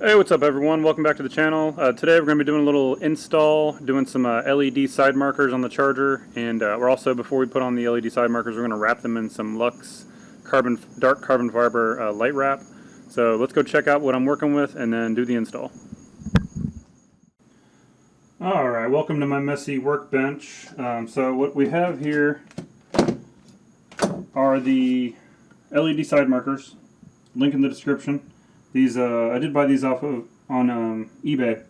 Hey, what's up everyone? Welcome back to the channel. Today we're going to be doing a little install, doing some LED side markers on the charger, and we're also, before we put on the LED side markers, we're going to wrap them in some Lux dark carbon fiber light wrap. So let's go check out what I'm working with and then do the install. Alright, welcome to my messy workbench. So what we have here are the LED side markers. Link in the description. These I did buy these off of on eBay,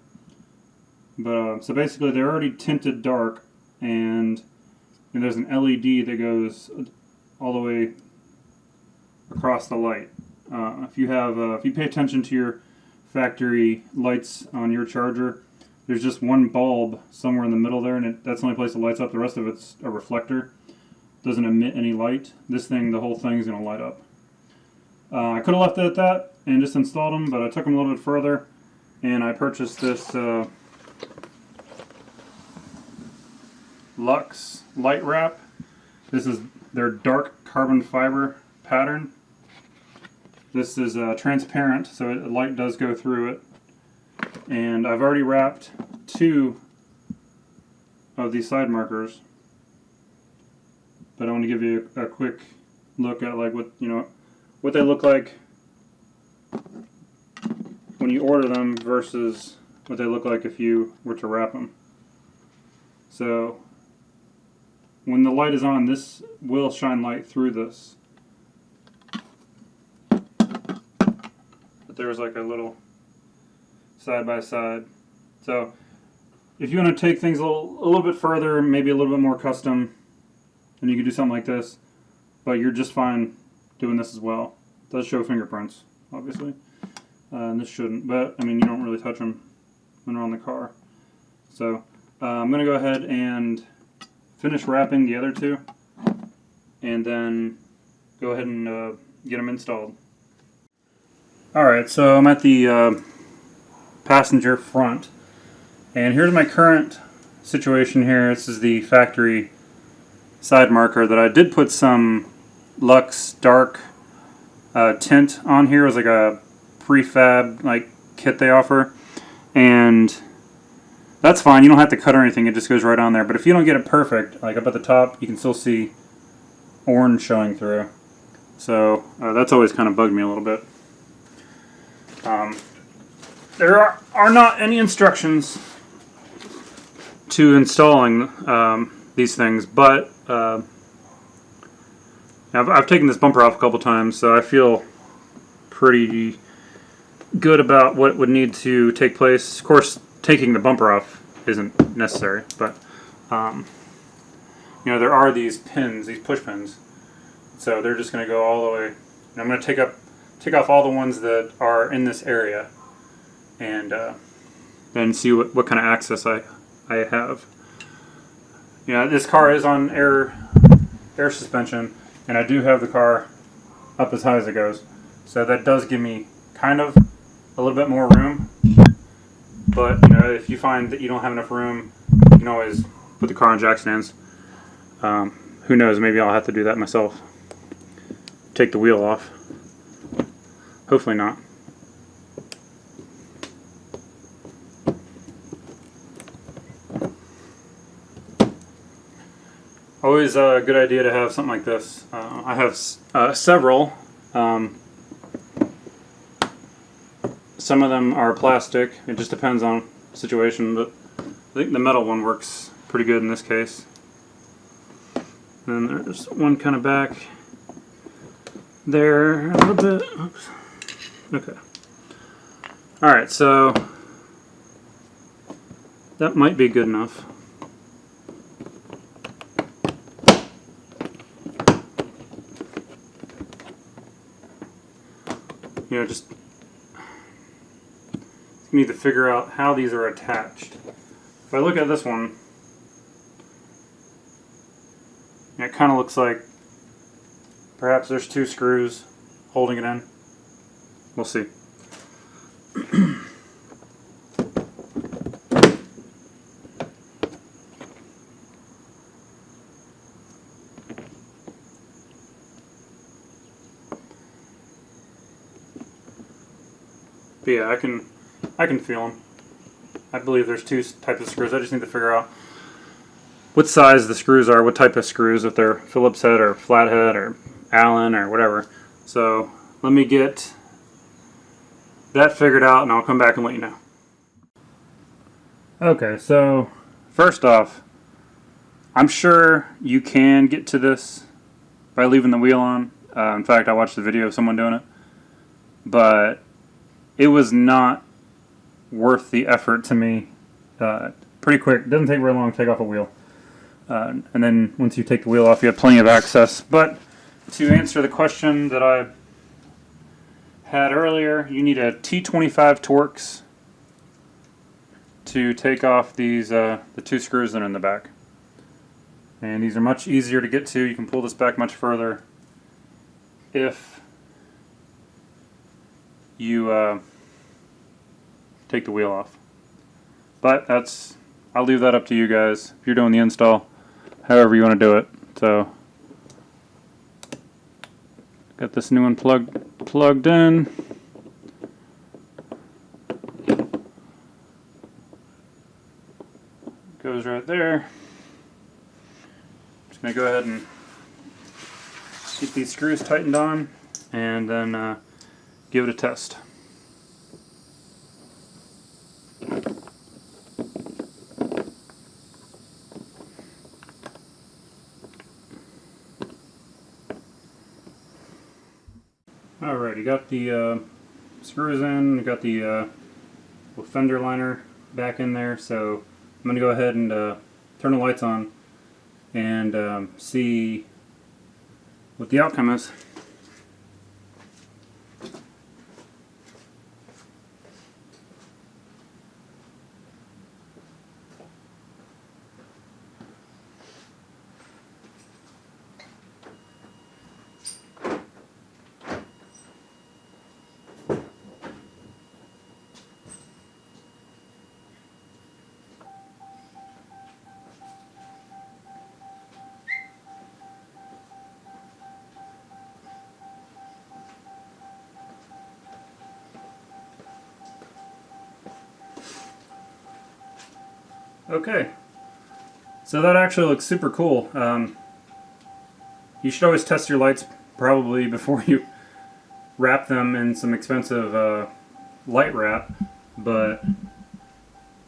but so basically they're already tinted dark, and there's an LED that goes all the way across the light. If you pay attention to your factory lights on your charger, there's just one bulb somewhere in the middle there, and that's the only place it lights up. The rest of it's a reflector. Doesn't emit any light. This thing, the whole thing is going to light up. I could have left it at that and just installed them, but I took them a little bit further, and I purchased this Lux light wrap. This is their dark carbon fiber pattern. This is transparent, so light does go through it. And I've already wrapped 2 of these side markers, but I want to give you a quick look at what they look like when you order them versus what they look like if you were to wrap them. So when the light is on, this will shine light through this. But there's like a little side by side. So if you want to take things a little bit further, maybe a little bit more custom, then you can do something like this. But you're just fine doing this as well. It does show fingerprints, obviously, and this shouldn't, but I mean, you don't really touch them when they're on the car. So I'm going to go ahead and finish wrapping the other 2, and then go ahead and get them installed. Alright, so I'm at the passenger front, and here's my current situation here. This is the factory side marker that I did put some Lux dark tint on here. It was like a prefab kit they offer, and that's fine. You don't have to cut or anything, it just goes right on there. But if you don't get it perfect, like up at the top, you can still see orange showing through. So that's always kind of bugged me a little bit. There are not any instructions to installing these things, but I've taken this bumper off a couple times, so I feel pretty good about what would need to take place. Of course, taking the bumper off isn't necessary, but there are these pins, these push pins, so they're just going to go all the way. And I'm going to take off all the ones that are in this area, and then see what kind of access I have. This car is on air suspension, and I do have the car up as high as it goes, so that does give me kind of a little bit more room. But if you find that you don't have enough room, you can always put the car on jack stands. Who knows, maybe I'll have to do that myself. Take the wheel off. Hopefully not. Always a good idea to have something like this. I have several. Some of them are plastic. It just depends on the situation, but I think the metal one works pretty good in this case. And there's one kind of back there a little bit. Oops. Okay. Alright, so that might be good enough. Just you need to figure out how these are attached. If I look at this one, it kind of looks like perhaps there's 2 screws holding it in. We'll see. But yeah, I can I can feel them. I believe there's two types of screws. I just need to figure out what size the screws are, what type of screws, if they're Phillips head or flathead or Allen or whatever. So let me get that figured out and I'll come back and let you know. Okay, so first off, I'm sure you can get to this by leaving the wheel on. In fact, I watched the video of someone doing it, but it was not worth the effort to me. Pretty quick. It doesn't take very long to take off a wheel. And then once you take the wheel off, you have plenty of access. But to answer the question that I had earlier, you need a T25 Torx to take off these the two screws that are in the back. And these are much easier to get to. You can pull this back much further if you take the wheel off. But I'll leave that up to you guys if you're doing the install, however you want to do it. So got this new one plugged in. Goes right there. Just gonna go ahead and get these screws tightened on and then give it a test. Alright, you got the screws in, you got the fender liner back in there, so I'm going to go ahead and turn the lights on and see what the outcome is. Okay, so that actually looks super cool. You should always test your lights probably before you wrap them in some expensive light wrap, but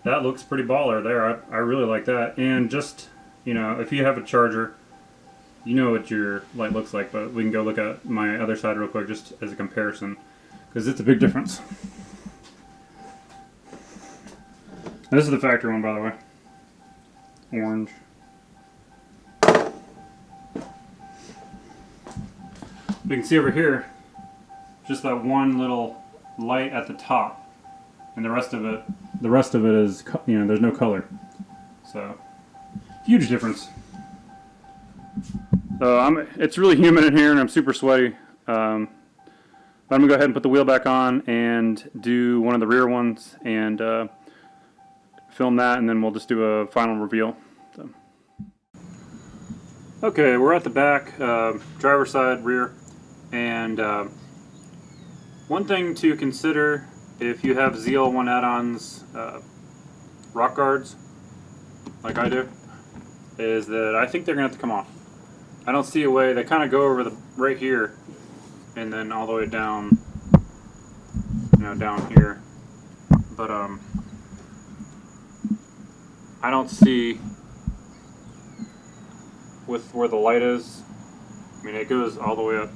that looks pretty baller there. I really like that. And just, you know, if you have a charger, you know what your light looks like, but we can go look at my other side real quick just as a comparison, because it's a big difference. This is the factory one, by the way. Orange. You can see over here, just that one little light at the top, and the rest of it is, you know, there's no color. So, huge difference. So it's really humid in here, and I'm super sweaty. But I'm gonna go ahead and put the wheel back on and do one of the rear ones and film that, and then we'll just do a final reveal. So. Okay, we're at the back, driver's side, rear, and one thing to consider if you have ZL1 add-ons rock guards, like I do, is that I think they're gonna have to come off. I don't see a way. They kind of go over the right here, and then all the way down, you know, down here. But I don't see with where the light is. I mean, it goes all the way up.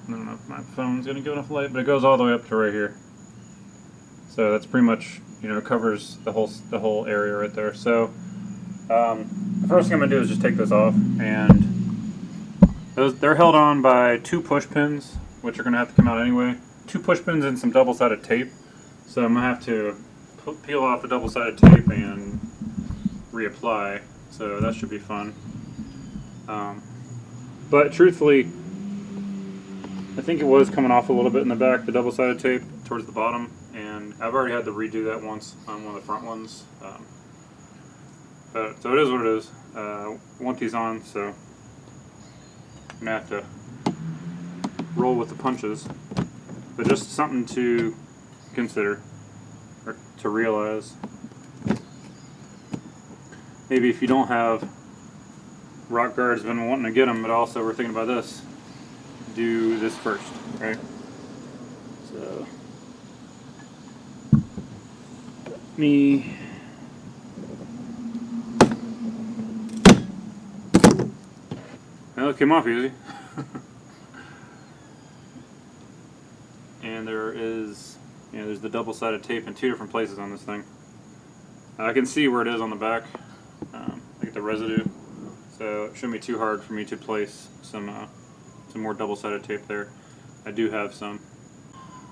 I don't know if my phone's gonna get enough light, but it goes all the way up to right here. So that's pretty much, you know, covers the whole area right there. So the first thing I'm gonna do is just take this off, and they're held on by 2 push pins, which are gonna have to come out anyway. 2 push pins and some double-sided tape. So I'm gonna have to peel off the double-sided tape and reapply. So that should be fun. But truthfully, I think it was coming off a little bit in the back, the double-sided tape towards the bottom, and I've already had to redo that once on one of the front ones. But, so it is what it is. I want these on, so I'm gonna have to roll with the punches. But just something to consider, or to realize. Maybe if you don't have rock guards, been wanting to get them, but also we're thinking about this. Do this first, right? So, well, it came off easy. And there is, there's the double-sided tape in 2 different places on this thing. I can see where it is on the back. I get the residue, so it shouldn't be too hard for me to place some more double-sided tape there. I do have some.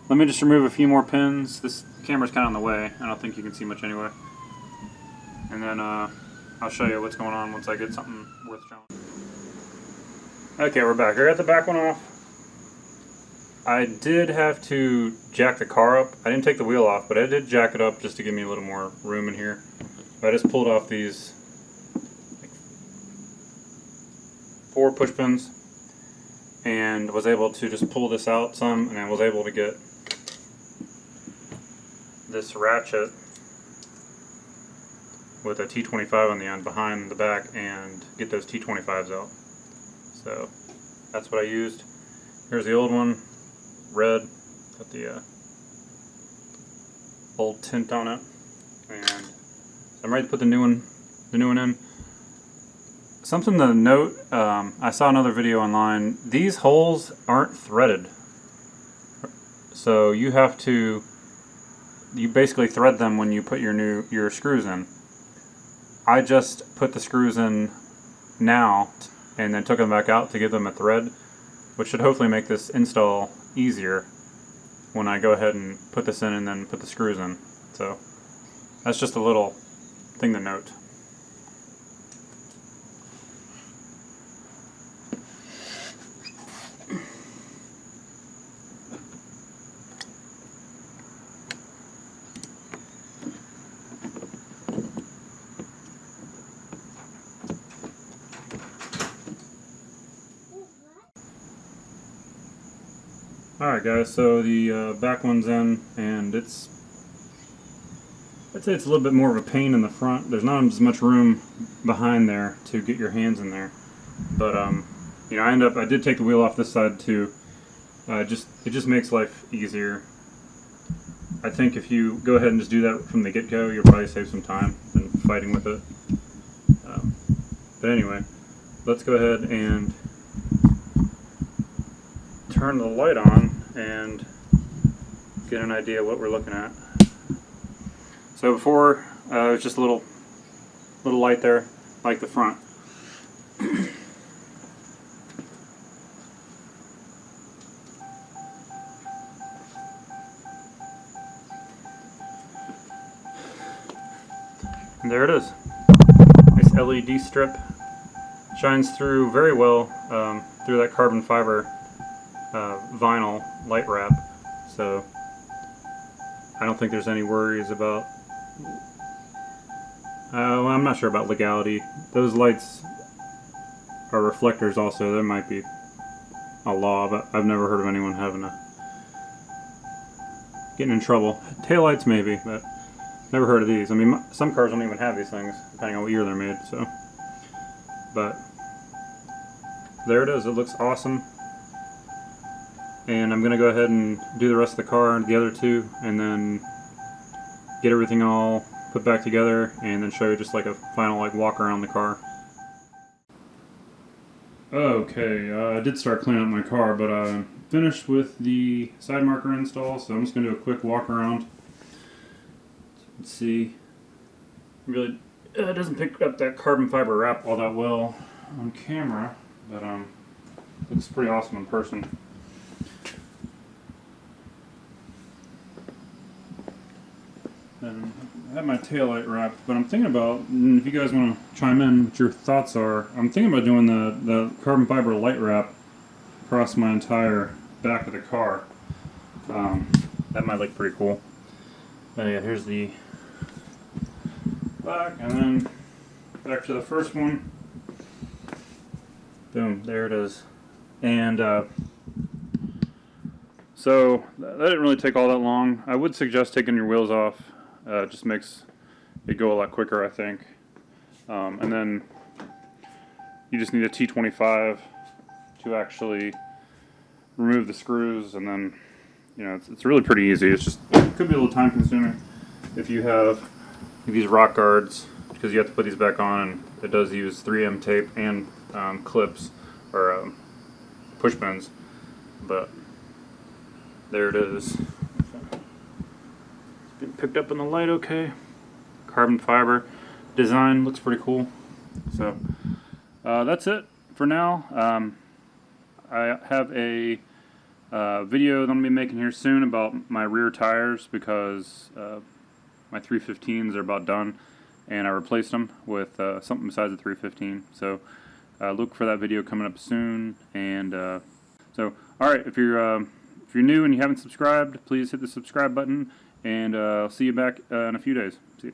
Let me just remove a few more pins. This camera's kind of in the way. I don't think you can see much anyway. And then I'll show you what's going on once I get something worth showing. Okay, we're back. I got the back one off. I did have to jack the car up. I didn't take the wheel off, but I did jack it up just to give me a little more room in here. I just pulled off these 4 push pins and was able to just pull this out some, and I was able to get this ratchet with a T25 on the end behind the back and get those T25s out. So that's what I used. Here's the old one, red, got the old tint on it, and I'm ready to put the new one in. Something to note, I saw another video online. These holes aren't threaded, so you basically thread them when you put your screws in. I just put the screws in now and then took them back out to give them a thread, which should hopefully make this install easier when I go ahead and put this in and then put the screws in. So that's just a little thing to note. Alright guys, so the back one's in, and I'd say it's a little bit more of a pain in the front. There's not as much room behind there to get your hands in there. But I did take the wheel off this side too. It just makes life easier. I think if you go ahead and just do that from the get-go, you'll probably save some time in fighting with it. But anyway, let's go ahead and turn the light on and get an idea of what we're looking at. So before, it was just a little light there, like the front. And there it is. Nice LED strip. Shines through very well through that carbon fiber vinyl light wrap, so I don't think there's any worries about well, I'm not sure about legality. Those lights are reflectors also. There might be a law, but I've never heard of anyone getting in trouble. Taillights maybe, but never heard of these. I mean, some cars don't even have these things, depending on what year they're made, so. But there it is. It looks awesome. And I'm going to go ahead and do the rest of the car and the other two, and then get everything all put back together, and then show you just like a final walk around the car. Okay, I did start cleaning up my car, but I finished with the side marker install, so I'm just going to do a quick walk around. Let's see. Really, it doesn't pick up that carbon fiber wrap all that well on camera, but looks pretty awesome in person. And I have my taillight wrapped, but I'm thinking about, and if you guys want to chime in what your thoughts are, I'm thinking about doing the carbon fiber light wrap across my entire back of the car. That might look pretty cool. But yeah, here's the back, and then back to the first one. Boom, there it is. And So that didn't really take all that long. I would suggest taking your wheels off. It just makes it go a lot quicker, I think. And then you just need a T25 to actually remove the screws, and then it's really pretty easy. It could be a little time consuming if you have these rock guards, because you have to put these back on, and it does use 3M tape and clips or push pins, but there it is. It's being picked up in the light okay. Carbon fiber design looks pretty cool. So that's it for now. I have a video that I'm going to be making here soon about my rear tires, because my 315s are about done and I replaced them with something besides the 315. So look for that video coming up soon. And so alright, if you're new and you haven't subscribed, please hit the subscribe button, and I'll see you back in a few days. See you.